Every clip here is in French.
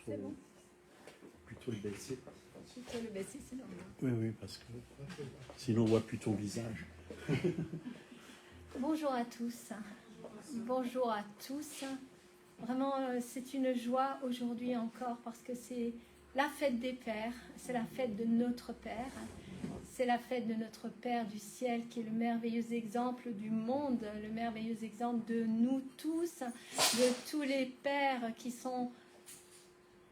C'est bon. Plutôt le baisser. Plutôt le baisser, c'est normal. Oui, parce que sinon on voit plus ton visage. Bonjour à tous. Bonjour à tous. Vraiment, c'est une joie aujourd'hui encore parce que c'est la fête des pères, c'est la fête de notre Père. C'est la fête de notre Père du ciel qui est le merveilleux exemple du monde, le merveilleux exemple de nous tous, de tous les pères qui sont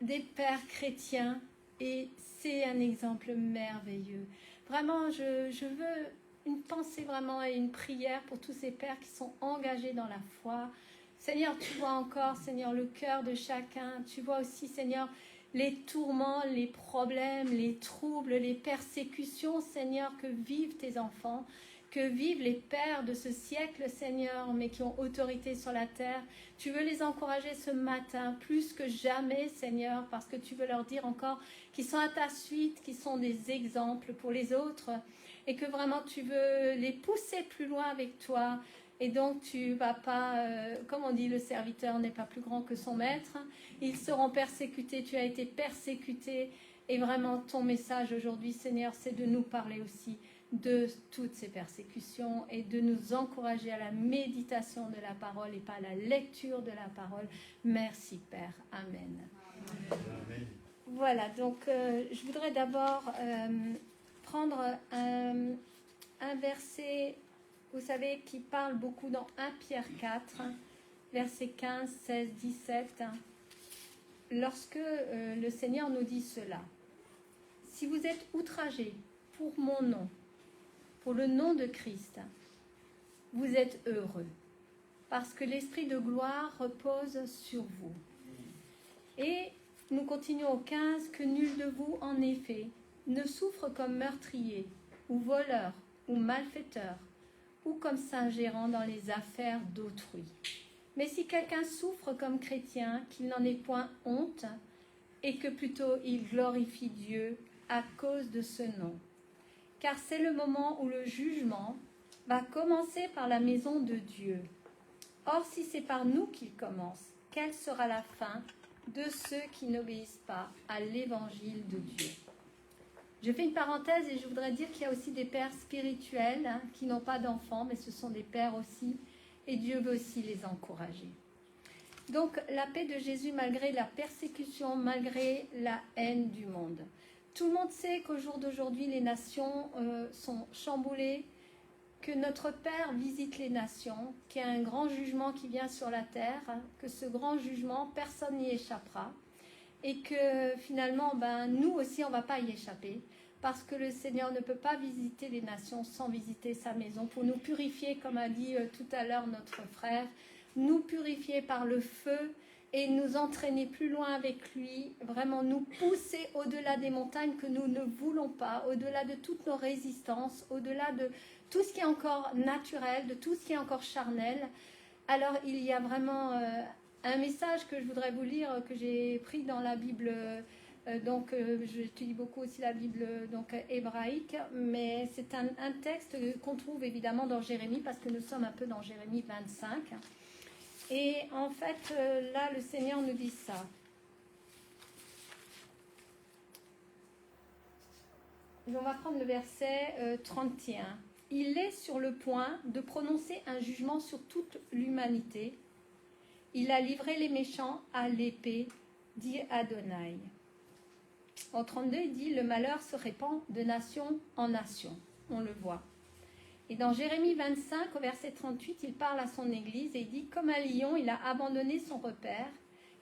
des pères chrétiens, et c'est un exemple merveilleux. Vraiment, je veux une pensée vraiment et une prière pour tous ces pères qui sont engagés dans la foi. Seigneur, tu vois encore, Seigneur, le cœur de chacun. Tu vois aussi, Seigneur, les tourments, les problèmes, les troubles, les persécutions, Seigneur, que vivent tes enfants, que vivent les pères de ce siècle, Seigneur, mais qui ont autorité sur la terre. Tu veux les encourager ce matin, plus que jamais, Seigneur, parce que tu veux leur dire encore qu'ils sont à ta suite, qu'ils sont des exemples pour les autres, et que vraiment tu veux les pousser plus loin avec toi. Et donc tu vas pas, comme on dit, le serviteur n'est pas plus grand que son maître. Ils seront persécutés, tu as été persécuté. Et vraiment ton message aujourd'hui, Seigneur, c'est de nous parler aussi de toutes ces persécutions et de nous encourager à la méditation de la parole et pas à la lecture de la parole. Merci Père. Amen. Amen. Voilà, donc je voudrais d'abord prendre un verset, vous savez, qui parle beaucoup dans 1 Pierre 4, versets 15, 16, 17. Lorsque le Seigneur nous dit cela: si vous êtes outragés pour mon nom, pour le nom de Christ, vous êtes heureux, parce que l'Esprit de gloire repose sur vous. Et nous continuons au 15, que nul de vous, en effet, ne souffre comme meurtrier, ou voleur, ou malfaiteur, ou comme s'ingérant dans les affaires d'autrui. Mais si quelqu'un souffre comme chrétien, qu'il n'en ait point honte, et que plutôt il glorifie Dieu à cause de ce nom. Car c'est le moment où le jugement va commencer par la maison de Dieu. Or, si c'est par nous qu'il commence, quelle sera la fin de ceux qui n'obéissent pas à l'évangile de Dieu? Je fais une parenthèse et je voudrais dire qu'il y a aussi des pères spirituels qui n'ont pas d'enfants, mais ce sont des pères aussi, et Dieu veut aussi les encourager. Donc, la paix de Jésus malgré la persécution, malgré la haine du monde. Tout le monde sait qu'au jour d'aujourd'hui, les nations sont chamboulées, que notre Père visite les nations, qu'il y a un grand jugement qui vient sur la terre, que ce grand jugement, personne n'y échappera, et que finalement, nous aussi, on ne va pas y échapper, parce que le Seigneur ne peut pas visiter les nations sans visiter sa maison, pour nous purifier, comme a dit tout à l'heure notre frère, nous purifier par le feu, et nous entraîner plus loin avec lui, vraiment nous pousser au-delà des montagnes que nous ne voulons pas, au-delà de toutes nos résistances, au-delà de tout ce qui est encore naturel, de tout ce qui est encore charnel. Alors il y a vraiment un message que je voudrais vous lire, que j'ai pris dans la Bible, j'étudie beaucoup aussi la Bible hébraïque, mais c'est un texte qu'on trouve évidemment dans Jérémie, parce que nous sommes un peu dans Jérémie 25. Et en fait, là, le Seigneur nous dit ça. On va prendre le verset 31. Il est sur le point de prononcer un jugement sur toute l'humanité. Il a livré les méchants à l'épée, dit Adonai. En 32, il dit, le malheur se répand de nation en nation. On le voit. Et dans Jérémie 25, au verset 38, il parle à son église et il dit « Comme un lion, il a abandonné son repère,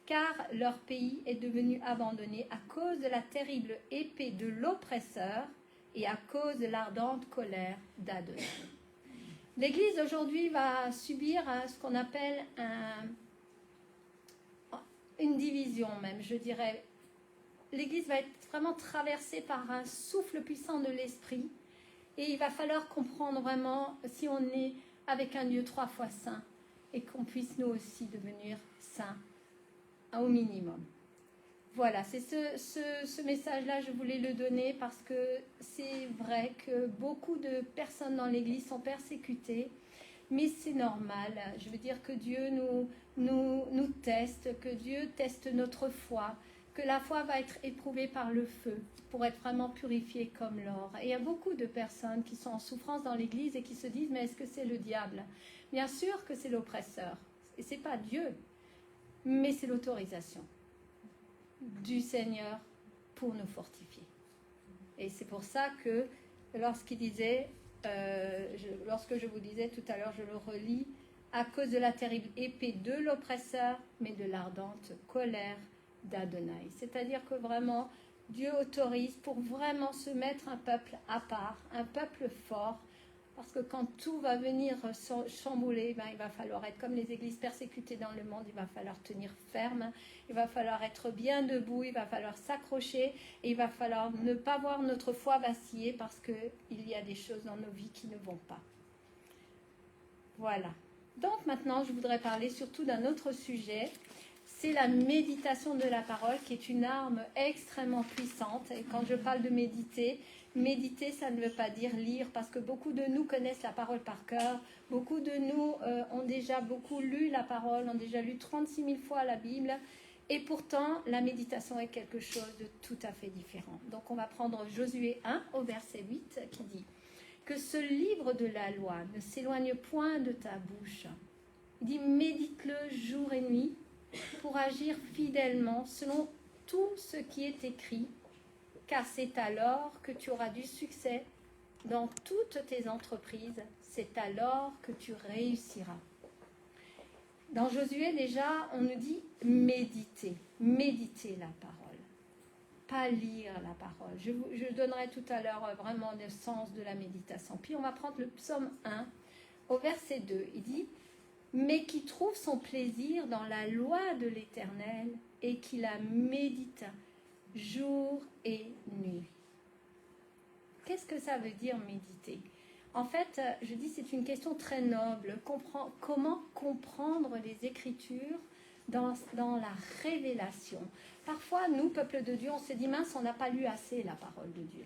car leur pays est devenu abandonné à cause de la terrible épée de l'oppresseur et à cause de l'ardente colère d'Adonai. » L'église aujourd'hui va subir ce qu'on appelle une division même, je dirais. L'église va être vraiment traversée par un souffle puissant de l'esprit. Et il va falloir comprendre vraiment si on est avec un Dieu 3 fois saint et qu'on puisse nous aussi devenir saints au minimum. Voilà, c'est ce message-là, je voulais le donner parce que c'est vrai que beaucoup de personnes dans l'Église sont persécutées, mais c'est normal. Je veux dire que Dieu nous teste, que Dieu teste notre foi, que la foi va être éprouvée par le feu pour être vraiment purifiée comme l'or. Et il y a beaucoup de personnes qui sont en souffrance dans l'Église et qui se disent, mais est-ce que c'est le diable? Bien sûr que c'est l'oppresseur. Et ce n'est pas Dieu, mais c'est l'autorisation du Seigneur pour nous fortifier. Et c'est pour ça que lorsqu'il disait, lorsque je vous disais tout à l'heure, je le relis, à cause de la terrible épée de l'oppresseur, mais de l'ardente colère d'Adonai. C'est-à-dire que vraiment, Dieu autorise pour vraiment se mettre un peuple à part, un peuple fort, parce que quand tout va venir chambouler, ben, il va falloir être comme les églises persécutées dans le monde, il va falloir tenir ferme, il va falloir être bien debout, il va falloir s'accrocher, et il va falloir ne pas voir notre foi vaciller, parce qu'il y a des choses dans nos vies qui ne vont pas. Voilà. Donc maintenant, je voudrais parler surtout d'un autre sujet, c'est la méditation de la parole, qui est une arme extrêmement puissante. Et quand je parle de méditer, ça ne veut pas dire lire, parce que beaucoup de nous connaissent la parole par cœur. Beaucoup de nous ont déjà beaucoup lu la parole, ont déjà lu 36 000 fois la Bible. Et pourtant, la méditation est quelque chose de tout à fait différent. Donc on va prendre Josué 1 au verset 8 qui dit « Que ce livre de la loi ne s'éloigne point de ta bouche. » Il dit « Médite-le jour et nuit, pour agir fidèlement selon tout ce qui est écrit, car c'est alors que tu auras du succès dans toutes tes entreprises, c'est alors que tu réussiras. » Dans Josué, déjà, on nous dit méditer la parole, pas lire la parole. Je donnerai tout à l'heure vraiment le sens de la méditation. Puis on va prendre le psaume 1, au verset 2, il dit « Mais qui trouve son plaisir dans la loi de l'Éternel et qui la médite jour et nuit. » Qu'est-ce que ça veut dire méditer? En fait, je dis c'est une question très noble. Comment comprendre les Écritures dans la révélation? Parfois, nous, peuple de Dieu, on se dit mince, on n'a pas lu assez la parole de Dieu.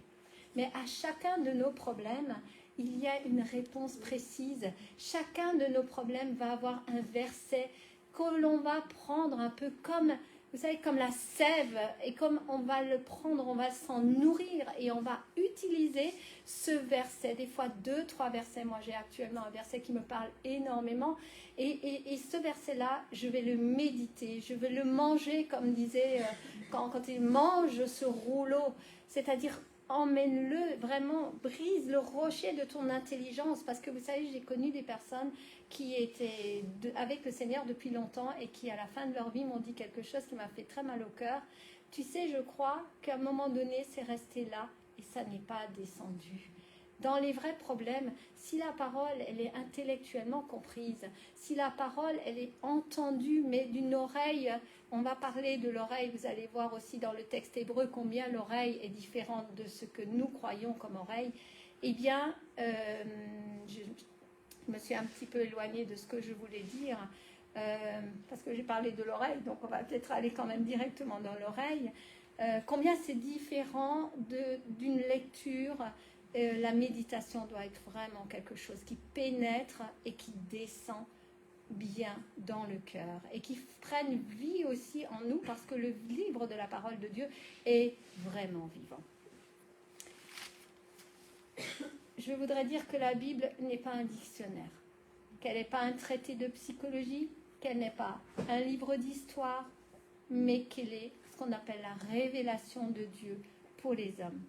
Mais à chacun de nos problèmes, il y a une réponse précise. Chacun de nos problèmes va avoir un verset que l'on va prendre un peu comme, vous savez, comme la sève. Et comme on va le prendre, on va s'en nourrir et on va utiliser ce verset. Des fois 2, 3 versets. Moi, j'ai actuellement un verset qui me parle énormément. Et ce verset-là, je vais le méditer. Je vais le manger, comme disait quand il mange ce rouleau. C'est-à-dire, emmène-le, vraiment, brise le rocher de ton intelligence. Parce que vous savez, j'ai connu des personnes qui étaient avec le Seigneur depuis longtemps et qui, à la fin de leur vie, m'ont dit quelque chose qui m'a fait très mal au cœur. Tu sais, je crois qu'à un moment donné, c'est resté là et ça n'est pas descendu. Dans les vrais problèmes, si la parole, elle est intellectuellement comprise, si la parole, elle est entendue, mais d'une oreille, on va parler de l'oreille, vous allez voir aussi dans le texte hébreu combien l'oreille est différente de ce que nous croyons comme oreille, eh bien, je me suis un petit peu éloignée de ce que je voulais dire, parce que j'ai parlé de l'oreille, donc on va peut-être aller quand même directement dans l'oreille. Combien c'est différent d'une lecture. La méditation doit être vraiment quelque chose qui pénètre et qui descend bien dans le cœur et qui prenne vie aussi en nous parce que le livre de la parole de Dieu est vraiment vivant. Je voudrais dire que la Bible n'est pas un dictionnaire, qu'elle n'est pas un traité de psychologie, qu'elle n'est pas un livre d'histoire, mais qu'elle est ce qu'on appelle la révélation de Dieu pour les hommes.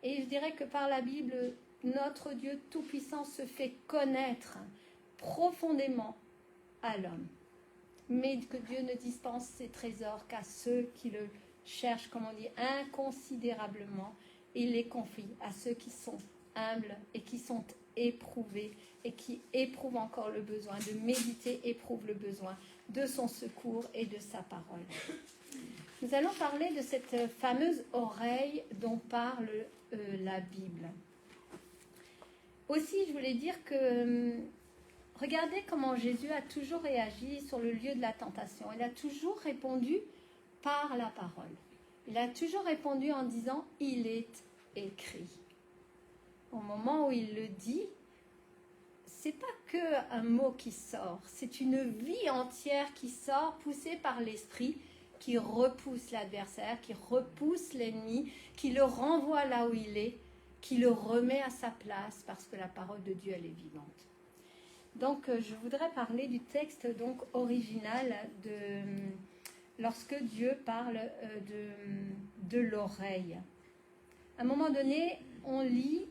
Et je dirais que par la Bible, notre Dieu Tout-Puissant se fait connaître profondément à l'homme. Mais que Dieu ne dispense ses trésors qu'à ceux qui le cherchent, comme on dit, inconsidérablement. Il les confie à ceux qui sont humbles et qui sont éprouvés et qui éprouvent encore le besoin de méditer, éprouvent le besoin de son secours et de sa parole. Nous allons parler de cette fameuse oreille dont parle la Bible. Aussi, je voulais dire que regardez comment Jésus a toujours réagi sur le lieu de la tentation. Il a toujours répondu par la parole. Il a toujours répondu en disant « il est écrit ». Au moment où il le dit, c'est pas que un mot qui sort, c'est une vie entière qui sort, poussée par l'esprit, qui repousse l'adversaire, qui repousse l'ennemi, qui le renvoie là où il est, qui le remet à sa place parce que la parole de Dieu, elle est vivante. Donc, je voudrais parler du texte donc original de lorsque Dieu parle de l'oreille. À un moment donné, on y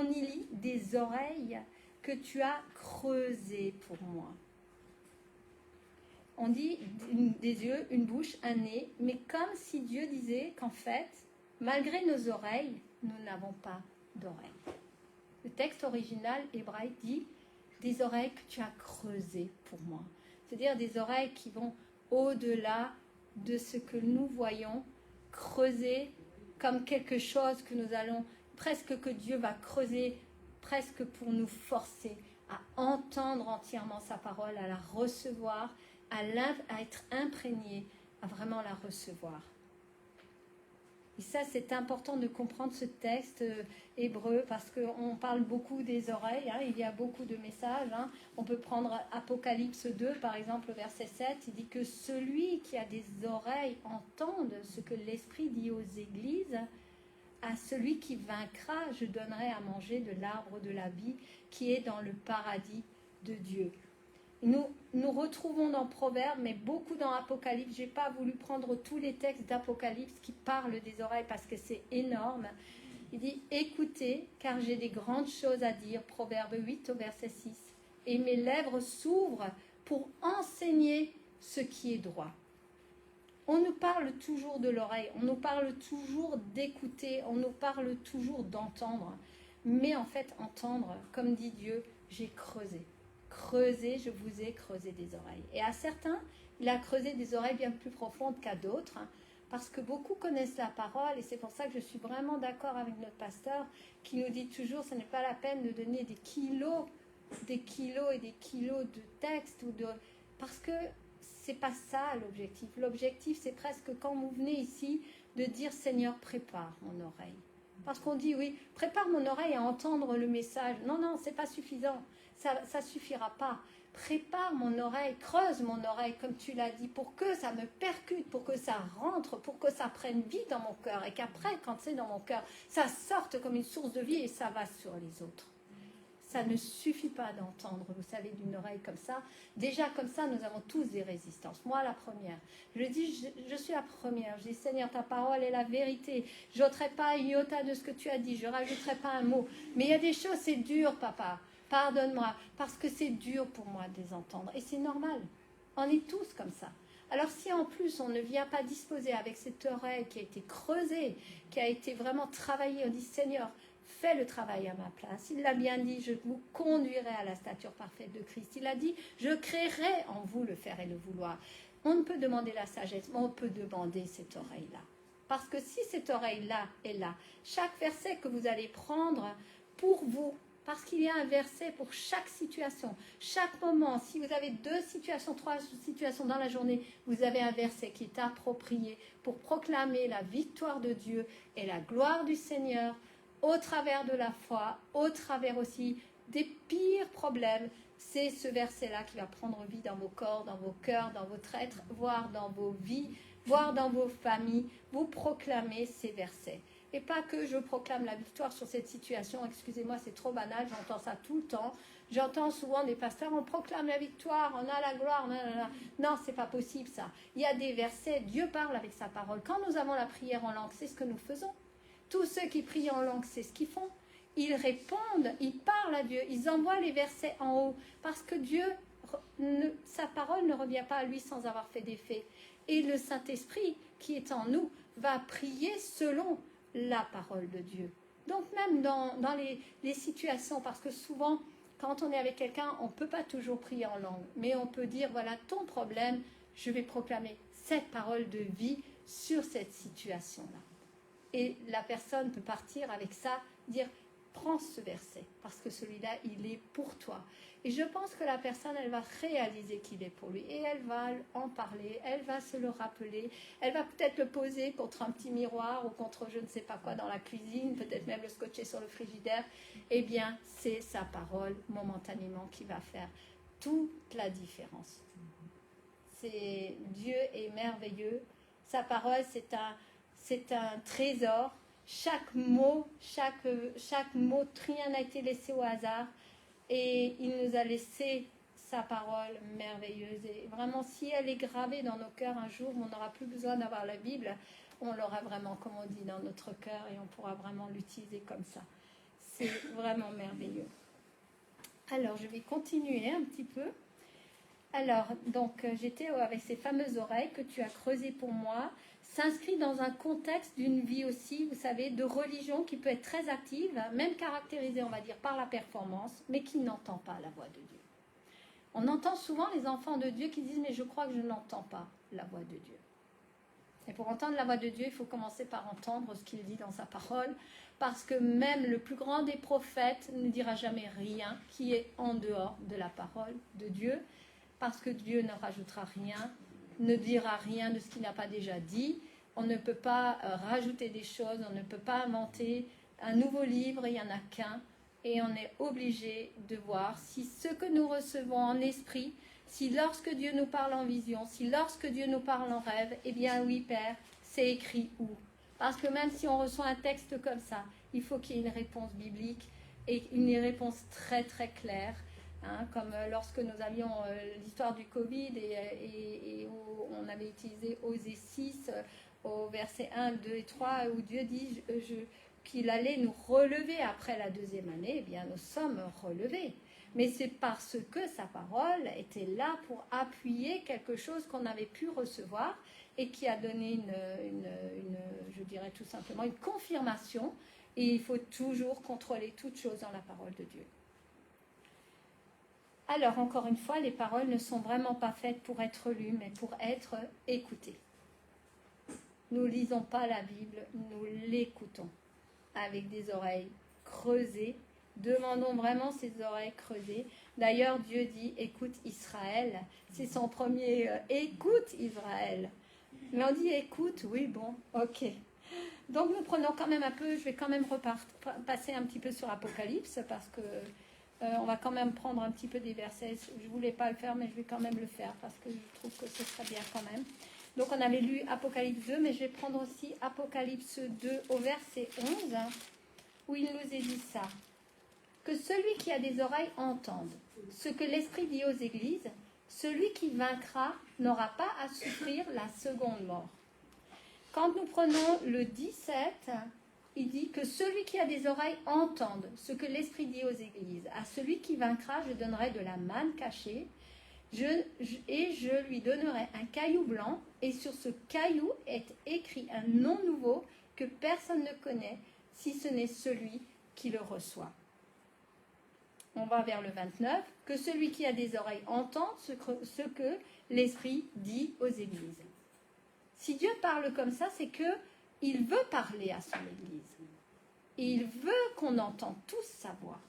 lit des oreilles que tu as creusées pour moi. On dit des yeux, une bouche, un nez, mais comme si Dieu disait qu'en fait, malgré nos oreilles, nous n'avons pas d'oreilles. Le texte original hébraïque dit des oreilles que tu as creusées pour moi. C'est-à-dire des oreilles qui vont au-delà de ce que nous voyons, creuser comme quelque chose que nous allons, presque que Dieu va creuser, presque pour nous forcer à entendre entièrement sa parole, à la recevoir, à être imprégné, à vraiment la recevoir. Et ça, c'est important de comprendre ce texte hébreu parce qu'on parle beaucoup des oreilles, hein, il y a beaucoup de messages. Hein. On peut prendre Apocalypse 2, par exemple, verset 7, il dit que celui qui a des oreilles entende ce que l'Esprit dit aux églises. À celui qui vaincra, je donnerai à manger de l'arbre de la vie qui est dans le paradis de Dieu. Nous retrouvons dans Proverbes, mais beaucoup dans Apocalypse. Je n'ai pas voulu prendre tous les textes d'Apocalypse qui parlent des oreilles parce que c'est énorme. Il dit, écoutez, car j'ai des grandes choses à dire. Proverbe 8 au verset 6. Et mes lèvres s'ouvrent pour enseigner ce qui est droit. On nous parle toujours de l'oreille, on nous parle toujours d'écouter, on nous parle toujours d'entendre. Mais en fait, entendre, comme dit Dieu, j'ai creusé. Creusé, je vous ai creusé des oreilles. Et à certains, il a creusé des oreilles bien plus profondes qu'à d'autres, hein, parce que beaucoup connaissent la parole, et c'est pour ça que je suis vraiment d'accord avec notre pasteur, qui nous dit toujours, ce n'est pas la peine de donner des kilos et des kilos de textes, parce que c'est pas ça l'objectif. L'objectif, c'est presque quand vous venez ici, de dire, Seigneur, prépare mon oreille. Parce qu'on dit, oui, prépare mon oreille à entendre le message. Non, non, c'est pas suffisant. Ça suffira pas. Prépare mon oreille, creuse mon oreille, comme tu l'as dit, pour que ça me percute, pour que ça rentre, pour que ça prenne vie dans mon cœur. Et qu'après, quand c'est dans mon cœur, ça sorte comme une source de vie et ça va sur les autres. Ça ne suffit pas d'entendre, vous savez, d'une oreille comme ça. Déjà, comme ça, nous avons tous des résistances. Moi, la première. Je dis, je suis la première. Je dis, Seigneur, ta parole est la vérité. Je n'ôterai pas un iota de ce que tu as dit. Je ne rajouterai pas un mot. Mais il y a des choses, c'est dur, papa. Pardonne-moi. Parce que c'est dur pour moi de les entendre. Et c'est normal. On est tous comme ça. Alors si en plus on ne vient pas disposer avec cette oreille qui a été creusée, qui a été vraiment travaillée, on dit, Seigneur, fais le travail à ma place. Il l'a bien dit, je vous conduirai à la stature parfaite de Christ. Il a dit, je créerai en vous le faire et le vouloir. On ne peut demander la sagesse, mais on peut demander cette oreille-là. Parce que si cette oreille-là est là, chaque verset que vous allez prendre pour vous, parce qu'il y a un verset pour chaque situation, chaque moment, si vous avez 2 situations, 3 situations dans la journée, vous avez un verset qui est approprié pour proclamer la victoire de Dieu et la gloire du Seigneur, au travers de la foi, au travers aussi des pires problèmes. C'est ce verset-là qui va prendre vie dans vos corps, dans vos cœurs, dans votre être, voire dans vos vies, voire dans vos familles. Vous proclamez ces versets. Et pas que je proclame la victoire sur cette situation. Excusez-moi, c'est trop banal, j'entends ça tout le temps. J'entends souvent des pasteurs, on proclame la victoire, on a la gloire. Non, c'est pas possible ça. Il y a des versets, Dieu parle avec sa parole. Quand nous avons la prière en langue, c'est ce que nous faisons. Tous ceux qui prient en langue, c'est ce qu'ils font. Ils répondent, ils parlent à Dieu, ils envoient les versets en haut. Parce que Dieu, sa parole ne revient pas à lui sans avoir fait d'effet. Et le Saint-Esprit qui est en nous va prier selon la parole de Dieu. Donc même dans les situations, parce que souvent, quand on est avec quelqu'un, on ne peut pas toujours prier en langue. Mais on peut dire, voilà ton problème, je vais proclamer cette parole de vie sur cette situation-là. Et la personne peut partir avec ça, dire, prends ce verset, parce que celui-là, il est pour toi. Et je pense que la personne, elle va réaliser qu'il est pour lui. Et elle va en parler, elle va se le rappeler, elle va peut-être le poser contre un petit miroir ou contre je ne sais pas quoi dans la cuisine, peut-être même le scotcher sur le frigidaire. Eh bien, c'est sa parole, momentanément, qui va faire toute la différence. Dieu est merveilleux. Sa parole, c'est un trésor. Chaque mot, rien n'a été laissé au hasard. Et il nous a laissé sa parole merveilleuse. Et vraiment, si elle est gravée dans nos cœurs un jour, on n'aura plus besoin d'avoir la Bible. On l'aura vraiment, comme on dit, dans notre cœur et on pourra vraiment l'utiliser comme ça. C'est vraiment merveilleux. Alors, je vais continuer un petit peu. Alors, donc, j'étais avec ces fameuses oreilles que tu as creusées pour moi, s'inscrit dans un contexte d'une vie aussi, vous savez, de religion qui peut être très active, même caractérisée, on va dire, par la performance, mais qui n'entend pas la voix de Dieu. On entend souvent les enfants de Dieu qui disent « mais je crois que je n'entends pas la voix de Dieu ». Et pour entendre la voix de Dieu, il faut commencer par entendre ce qu'il dit dans sa parole, parce que même le plus grand des prophètes ne dira jamais rien qui est en dehors de la parole de Dieu, parce que Dieu ne rajoutera rien, ne dira rien de ce qu'il n'a pas déjà dit. On ne peut pas rajouter des choses, on ne peut pas inventer un nouveau livre, il n'y en a qu'un. Et on est obligé de voir si ce que nous recevons en esprit, si lorsque Dieu nous parle en vision, si lorsque Dieu nous parle en rêve, eh bien oui, Père, c'est écrit où? Parce que même si on reçoit un texte comme ça, il faut qu'il y ait une réponse biblique et une réponse très très claire. Hein, comme lorsque nous avions l'histoire du Covid et où on avait utilisé Osée 6 au verset 1, 2 et 3, où Dieu dit qu'il allait nous relever après la deuxième année, eh bien nous sommes relevés. Mais c'est parce que sa parole était là pour appuyer quelque chose qu'on avait pu recevoir et qui a donné je dirais tout simplement, une confirmation. Et il faut toujours contrôler toutes choses dans la parole de Dieu. Alors, encore une fois, les paroles ne sont vraiment pas faites pour être lues, mais pour être écoutées. Nous ne lisons pas la Bible, nous l'écoutons avec des oreilles creusées. Demandons vraiment ces oreilles creusées. D'ailleurs, Dieu dit « écoute Israël ». C'est son premier « écoute Israël ». Mais on dit « écoute », oui, bon, ok. Donc, nous prenons quand même un peu, je vais quand même passer un petit peu sur Apocalypse, parce que on va quand même prendre un petit peu des versets. Je ne voulais pas le faire, mais je vais quand même le faire, parce que je trouve que ce serait bien quand même. Donc, on avait lu Apocalypse 2, mais je vais prendre aussi Apocalypse 2 au verset 11, où il nous est dit ça. Que celui qui a des oreilles entende ce que l'Esprit dit aux églises, celui qui vaincra n'aura pas à souffrir la seconde mort. Quand nous prenons le 17, il dit que celui qui a des oreilles entende ce que l'Esprit dit aux églises. À celui qui vaincra, je donnerai de la manne cachée, et je lui donnerai un caillou blanc, et sur ce caillou est écrit un nom nouveau que personne ne connaît, si ce n'est celui qui le reçoit. On va vers le 29, que celui qui a des oreilles entende ce que l'Esprit dit aux églises. Si Dieu parle comme ça, c'est qu'il veut parler à son Église. Et il veut qu'on entende tous sa voix.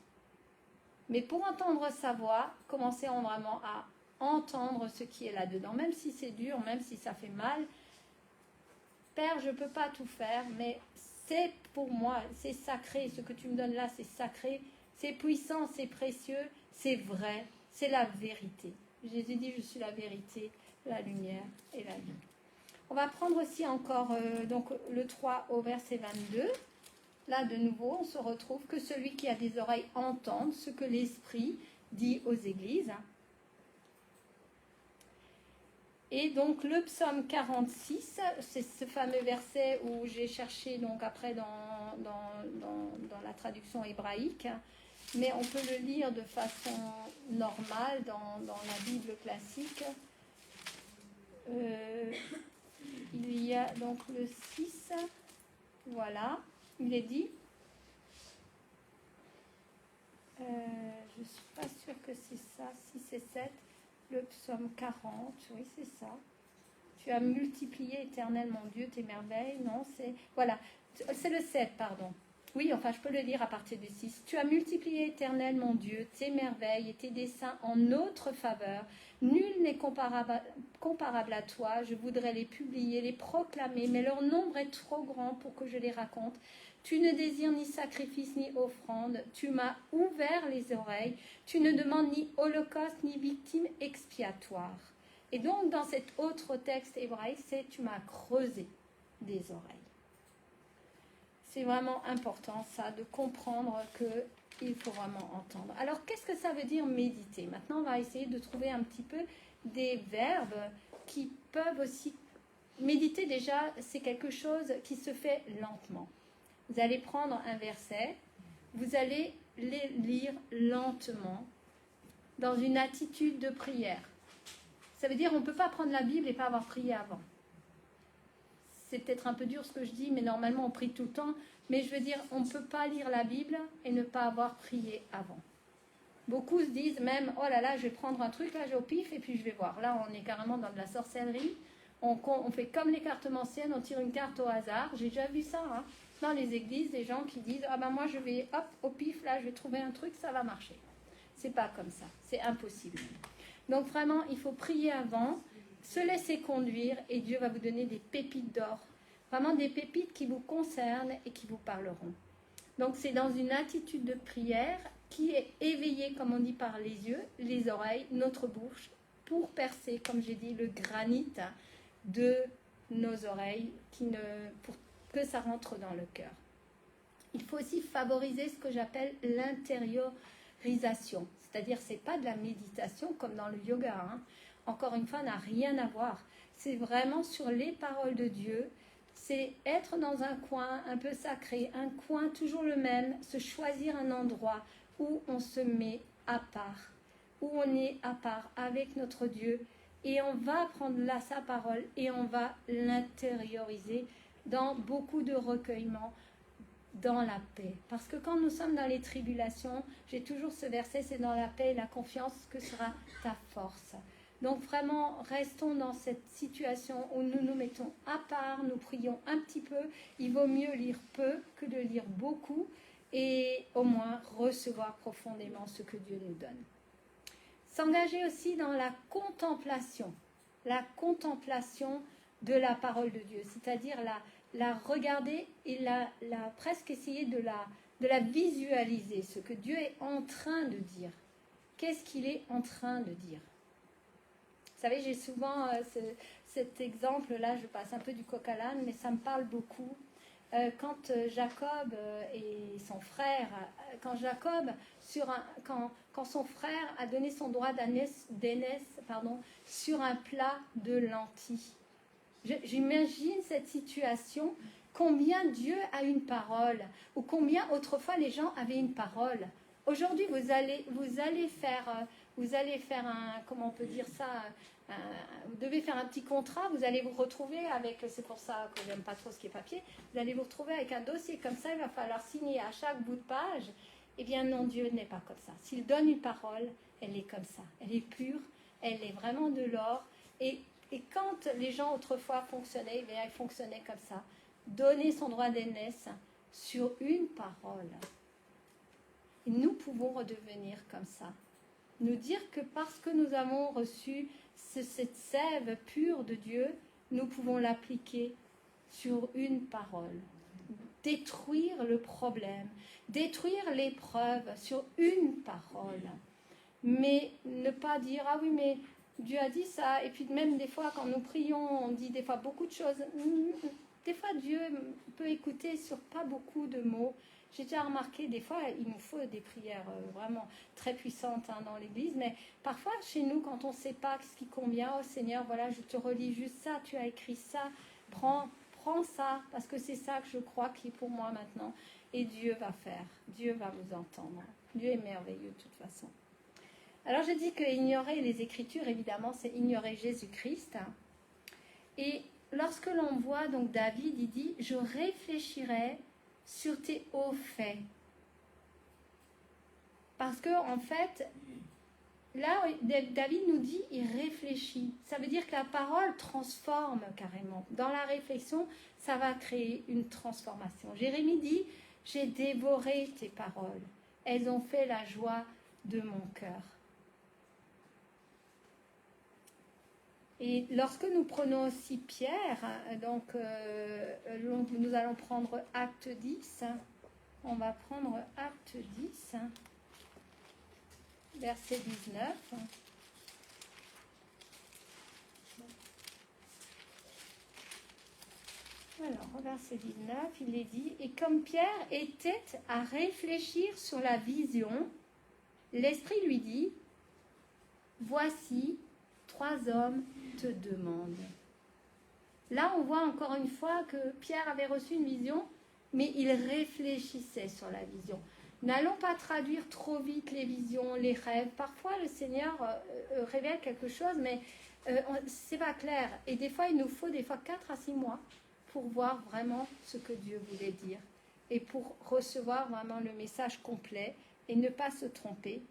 Mais pour entendre sa voix, commençons vraiment à entendre ce qui est là-dedans. Même si c'est dur, même si ça fait mal. Père, je ne peux pas tout faire, mais c'est pour moi, c'est sacré. Ce que tu me donnes là, c'est sacré. C'est puissant, c'est précieux, c'est vrai, c'est la vérité. Jésus dit, je suis la vérité, la lumière et la vie. On va prendre aussi encore donc le 3 au verset 22. Là, de nouveau, on se retrouve que celui qui a des oreilles entende ce que l'Esprit dit aux églises. Et donc, le psaume 46, c'est ce fameux verset où j'ai cherché donc après dans la traduction hébraïque. Mais on peut le lire de façon normale dans la Bible classique. Il y a donc le 6, voilà, il est dit, je ne suis pas sûre que c'est ça, si c'est 7, le psaume 40, oui c'est ça. Tu as multiplié éternellement Dieu tes merveilles, non, voilà, c'est le 7, pardon. Oui, enfin, je peux le lire à partir du 6. Tu as multiplié éternel, mon Dieu, tes merveilles et tes desseins en notre faveur. Nul n'est comparable à toi. Je voudrais les publier, les proclamer, mais leur nombre est trop grand pour que je les raconte. Tu ne désires ni sacrifice ni offrande. Tu m'as ouvert les oreilles. Tu ne demandes ni holocauste ni victime expiatoire. Et donc, dans cet autre texte hébraïque, c'est « tu m'as creusé des oreilles ». C'est vraiment important, ça, de comprendre qu'il faut vraiment entendre. Alors, qu'est-ce que ça veut dire méditer? Maintenant, on va essayer de trouver un petit peu des verbes qui peuvent aussi... Méditer, déjà, c'est quelque chose qui se fait lentement. Vous allez prendre un verset, vous allez le lire lentement, dans une attitude de prière. Ça veut dire qu'on ne peut pas prendre la Bible et pas avoir prié avant. C'est peut-être un peu dur ce que je dis, mais normalement on prie tout le temps. Mais je veux dire, on ne peut pas lire la Bible et ne pas avoir prié avant. Beaucoup se disent même, oh là là, je vais prendre un truc, là j'ai au pif et puis je vais voir. Là on est carrément dans de la sorcellerie. On fait comme les cartes anciennes, on tire une carte au hasard. J'ai déjà vu ça, hein, dans les églises, des gens qui disent, ah ben moi je vais, hop, au pif, là je vais trouver un truc, ça va marcher. C'est pas comme ça, c'est impossible. Donc vraiment, il faut prier avant, se laisser conduire et Dieu va vous donner des pépites d'or. Vraiment des pépites qui vous concernent et qui vous parleront. Donc c'est dans une attitude de prière qui est éveillée, comme on dit, par les yeux, les oreilles, notre bouche, pour percer, comme j'ai dit, le granit de nos oreilles, pour que ça rentre dans le cœur. Il faut aussi favoriser ce que j'appelle l'intériorisation. C'est-à-dire, ce n'est pas de la méditation comme dans le yoga. Hein. Encore une fois, n'a rien à voir. C'est vraiment sur les paroles de Dieu. C'est être dans un coin un peu sacré, un coin toujours le même, se choisir un endroit où on se met à part, où on est à part avec notre Dieu. Et on va prendre là sa parole et on va l'intérioriser dans beaucoup de recueillement, dans la paix. Parce que quand nous sommes dans les tribulations, j'ai toujours ce verset, c'est dans la paix et la confiance que sera ta force. Donc vraiment, restons dans cette situation où nous nous mettons à part, nous prions un petit peu. Il vaut mieux lire peu que de lire beaucoup et au moins recevoir profondément ce que Dieu nous donne. S'engager aussi dans la contemplation de la parole de Dieu, c'est-à-dire la regarder et la presque essayer de la visualiser, ce que Dieu est en train de dire. Qu'est-ce qu'il est en train de dire? Vous savez, j'ai souvent cet exemple-là, je passe un peu du coq à l'âne, mais ça me parle beaucoup. Quand Jacob et son frère, quand son frère a donné son droit d'aînesse sur un plat de lentilles. J'imagine cette situation, combien Dieu a une parole, ou combien autrefois les gens avaient une parole. Aujourd'hui, vous allez faire un, comment on peut dire ça, vous devez faire un petit contrat, vous allez vous retrouver avec, c'est pour ça que j'aime pas trop ce qui est papier, vous allez vous retrouver avec un dossier comme ça, il va falloir signer à chaque bout de page. Eh bien non, Dieu n'est pas comme ça. S'il donne une parole, elle est comme ça, elle est pure, elle est vraiment de l'or, et quand les gens autrefois fonctionnaient, eh bien, ils fonctionnaient comme ça. Donner son droit d'aînesse sur une parole. Et nous pouvons redevenir comme ça. Nous dire que parce que nous avons reçu cette sève pure de Dieu, nous pouvons l'appliquer sur une parole. Détruire le problème, détruire l'épreuve sur une parole. Mais ne pas dire, ah oui, mais Dieu a dit ça, et puis même des fois quand nous prions, on dit des fois beaucoup de choses. Des fois Dieu peut écouter sur pas beaucoup de mots. J'ai déjà remarqué, des fois il nous faut des prières vraiment très puissantes dans l'église, mais parfois chez nous quand on ne sait pas ce qui convient, oh Seigneur, voilà, je te relis juste ça, tu as écrit ça, prends ça, parce que c'est ça que je crois qui est pour moi maintenant. Et Dieu va faire, Dieu va vous entendre. Dieu est merveilleux de toute façon. Alors je dis que ignorer les Écritures, évidemment, c'est ignorer Jésus-Christ. Et lorsque l'on voit donc David, il dit « Je réfléchirai sur tes hauts faits ». Parce que en fait, là, David nous dit « Il réfléchit ». Ça veut dire que la parole transforme carrément. Dans la réflexion, ça va créer une transformation. Jérémie dit « J'ai dévoré tes paroles. Elles ont fait la joie de mon cœur ». Et lorsque nous prenons aussi Pierre, donc nous allons prendre Acte 10, on va prendre Acte 10, verset 19. Alors, au verset 19, il est dit, et comme Pierre était à réfléchir sur la vision, l'Esprit lui dit, voici, 3 hommes te demandent. Là, on voit encore une fois que Pierre avait reçu une vision, mais il réfléchissait sur la vision. N'allons pas traduire trop vite les visions, les rêves. Parfois, le Seigneur révèle quelque chose, mais c'est pas clair. Et des fois, il nous faut 4 à 6 mois pour voir vraiment ce que Dieu voulait dire et pour recevoir vraiment le message complet et ne pas se tromper.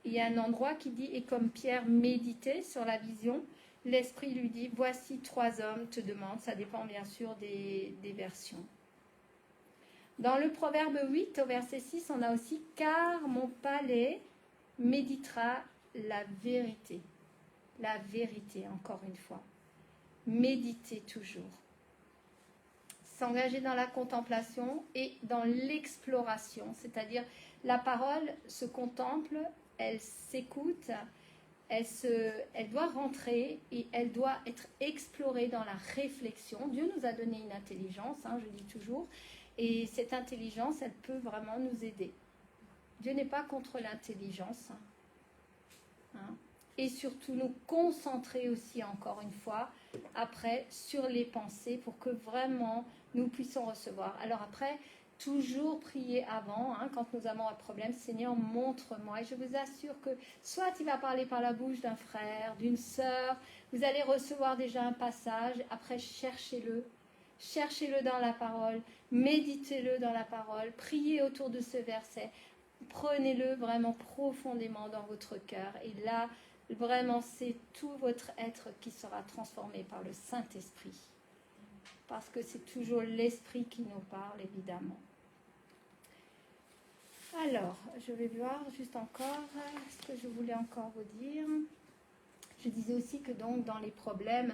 Il y a un endroit qui dit, et comme Pierre méditait sur la vision, l'Esprit lui dit, voici 3 hommes te demandent. Ça dépend bien sûr des versions. Dans le Proverbe 8, au verset 6, on a aussi, car mon palais méditera la vérité. La vérité, encore une fois. Méditer toujours. S'engager dans la contemplation et dans l'exploration, c'est-à-dire la parole se contemple, elle s'écoute, elle doit rentrer et elle doit être explorée dans la réflexion. Dieu nous a donné une intelligence, je dis toujours, et cette intelligence, elle peut vraiment nous aider. Dieu n'est pas contre l'intelligence. Et surtout nous concentrer aussi, encore une fois, après, sur les pensées pour que vraiment nous puissions recevoir. Alors après, toujours prier avant, quand nous avons un problème, Seigneur, montre-moi. Et je vous assure que soit il va parler par la bouche d'un frère, d'une sœur, vous allez recevoir déjà un passage, après cherchez-le. Cherchez-le dans la parole, méditez-le dans la parole, priez autour de ce verset, prenez-le vraiment profondément dans votre cœur. Et là, vraiment, c'est tout votre être qui sera transformé par le Saint-Esprit. Parce que c'est toujours l'Esprit qui nous parle, évidemment. Alors, je vais voir juste encore ce que je voulais encore vous dire. Je disais aussi que donc dans les problèmes,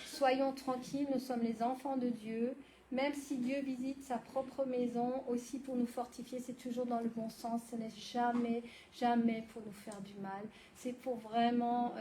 soyons tranquilles, nous sommes les enfants de Dieu. Même si Dieu visite sa propre maison aussi pour nous fortifier, c'est toujours dans le bon sens. Ce n'est jamais, jamais pour nous faire du mal. C'est pour vraiment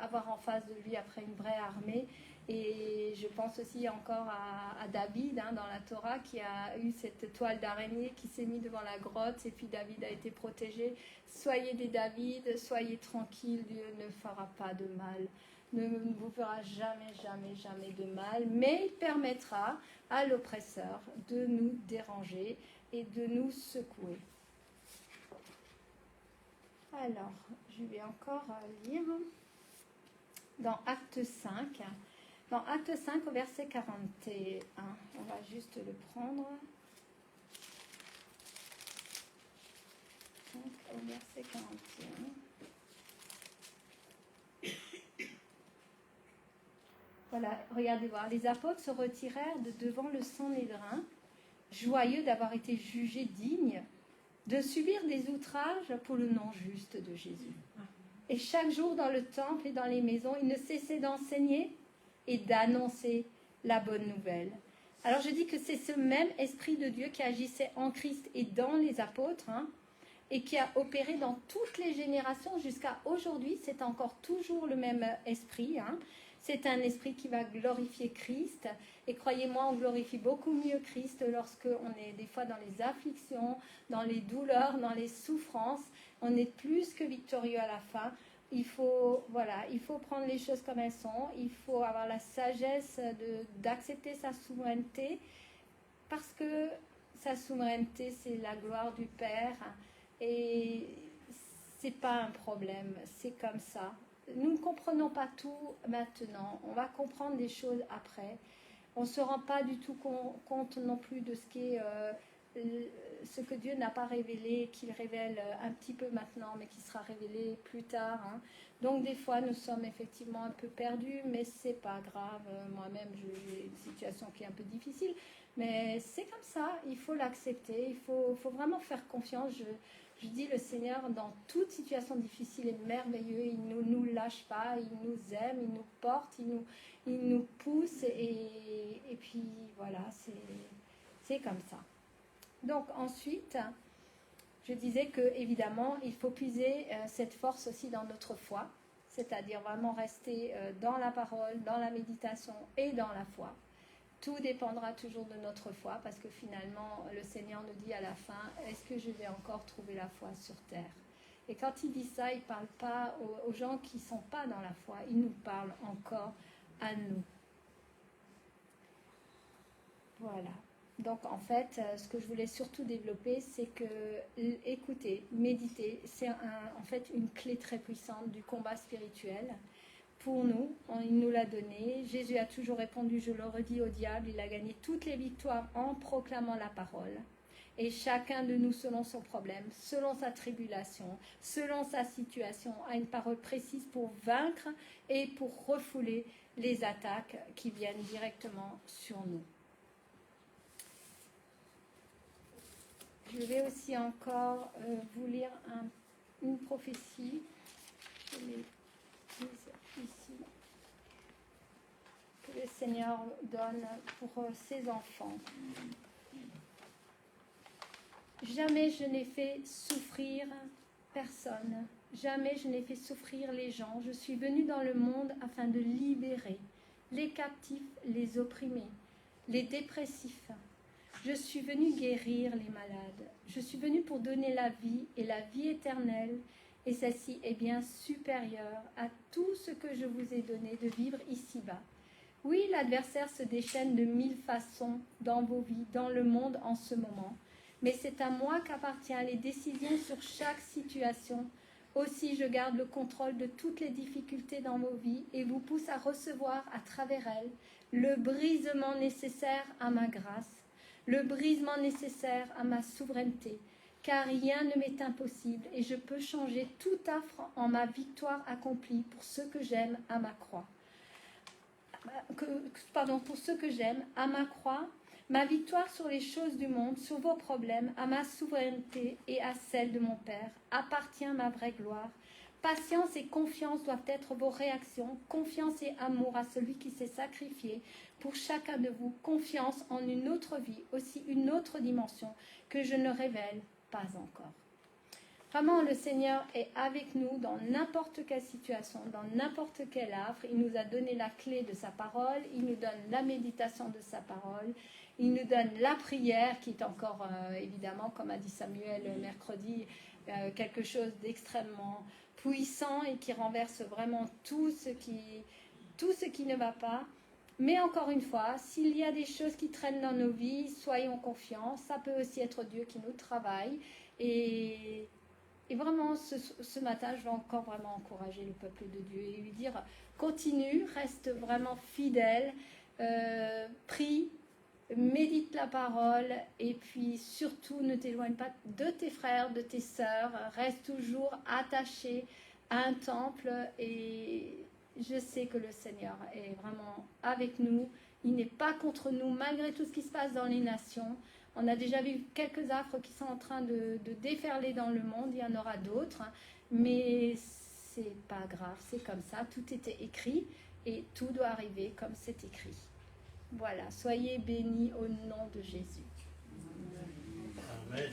avoir en face de lui après une vraie armée. Et je pense aussi encore à David dans la Torah qui a eu cette toile d'araignée qui s'est mise devant la grotte et puis David a été protégé. Soyez des David, soyez tranquilles, Dieu ne fera pas de mal. Ne vous fera jamais, jamais, jamais de mal, mais il permettra à l'oppresseur de nous déranger et de nous secouer. Alors, je vais encore lire dans Acte 5. Dans Acte 5 au verset 41, on va juste le prendre. Donc, au verset 41. Voilà, regardez voir. Les apôtres se retirèrent de devant le Sanhédrin, joyeux d'avoir été jugés dignes de subir des outrages pour le nom juste de Jésus. Et chaque jour dans le temple et dans les maisons, ils ne cessaient d'enseigner et d'annoncer la bonne nouvelle. Alors je dis que c'est ce même esprit de Dieu qui agissait en Christ et dans les apôtres, et qui a opéré dans toutes les générations jusqu'à aujourd'hui. C'est encore toujours le même esprit. C'est un esprit qui va glorifier Christ. Et croyez-moi, on glorifie beaucoup mieux Christ lorsqu'on est des fois dans les afflictions, dans les douleurs, dans les souffrances. On est plus que victorieux à la fin. Il faut prendre les choses comme elles sont. Il faut avoir la sagesse d'accepter sa souveraineté. Parce que sa souveraineté, c'est la gloire du Père. Et c'est pas un problème. C'est comme ça. Nous ne comprenons pas tout maintenant. On va comprendre des choses après. On ne se rend pas du tout compte non plus de ce que Dieu n'a pas révélé, qu'il révèle un petit peu maintenant, mais qui sera révélé plus tard. Donc des fois, nous sommes effectivement un peu perdus, mais c'est pas grave. Moi-même, j'ai une situation qui est un peu difficile, mais c'est comme ça. Il faut l'accepter. Il faut vraiment faire confiance. Je dis, le Seigneur, dans toute situation difficile, est merveilleux. Il ne nous lâche pas, il nous aime, il nous porte, il nous pousse. Et puis, voilà, c'est comme ça. Donc, ensuite, je disais que évidemment, il faut puiser cette force aussi dans notre foi, c'est-à-dire vraiment rester dans la parole, dans la méditation et dans la foi. Tout dépendra toujours de notre foi, parce que finalement, le Seigneur nous dit à la fin, est-ce que je vais encore trouver la foi sur terre? Et quand il dit ça, il ne parle pas aux gens qui ne sont pas dans la foi, il nous parle encore à nous. Voilà. Donc en fait, ce que je voulais surtout développer, c'est que écouter, méditer, c'est en fait une clé très puissante du combat spirituel. Pour nous, il nous l'a donné. Jésus a toujours répondu, je le redis, au diable. Il a gagné toutes les victoires en proclamant la parole. Et chacun de nous, selon son problème, selon sa tribulation, selon sa situation, a une parole précise pour vaincre et pour refouler les attaques qui viennent directement sur nous. Je vais aussi encore vous lire une prophétie. Je l'ai mise ici. Que le Seigneur donne pour ses enfants. Jamais je n'ai fait souffrir personne. Jamais je n'ai fait souffrir les gens. Je suis venue dans le monde afin de libérer les captifs, les opprimés, les dépressifs. Je suis venue guérir les malades. Je suis venue pour donner la vie et la vie éternelle. Et celle-ci est bien supérieure à tout ce que je vous ai donné de vivre ici-bas. Oui, l'adversaire se déchaîne de 1000 façons dans vos vies, dans le monde en ce moment. Mais c'est à moi qu'appartiennent les décisions sur chaque situation. Aussi, je garde le contrôle de toutes les difficultés dans vos vies et vous pousse à recevoir à travers elles le brisement nécessaire à ma grâce, le brisement nécessaire à ma souveraineté, car rien ne m'est impossible et je peux changer tout affre en ma victoire accomplie pour ceux que j'aime à ma croix. Pour ceux que j'aime à ma croix, ma victoire sur les choses du monde, sur vos problèmes, à ma souveraineté et à celle de mon Père, appartient ma vraie gloire. Patience et confiance doivent être vos réactions, confiance et amour à celui qui s'est sacrifié pour chacun de vous, confiance en une autre vie, aussi une autre dimension que je ne révèle pas encore. Vraiment, le Seigneur est avec nous dans n'importe quelle situation, dans n'importe quel affre. Il nous a donné la clé de sa parole, il nous donne la méditation de sa parole, il nous donne la prière qui est encore, évidemment, comme a dit Samuel mercredi, quelque chose d'extrêmement puissant et qui renverse vraiment tout ce qui ne va pas. Mais encore une fois, s'il y a des choses qui traînent dans nos vies, soyons confiants. Ça peut aussi être Dieu qui nous travaille. Et vraiment, ce matin, je vais encore vraiment encourager le peuple de Dieu et lui dire, continue, reste vraiment fidèle, prie, médite la parole et puis surtout ne t'éloigne pas de tes frères, de tes sœurs, reste toujours attaché à un temple et je sais que le Seigneur est vraiment avec nous, il n'est pas contre nous malgré tout ce qui se passe dans les nations. On a déjà vu quelques affres qui sont en train de déferler dans le monde, il y en aura d'autres, mais c'est pas grave, c'est comme ça, tout était écrit et tout doit arriver comme c'est écrit. Voilà, soyez bénis au nom de Jésus. Amen.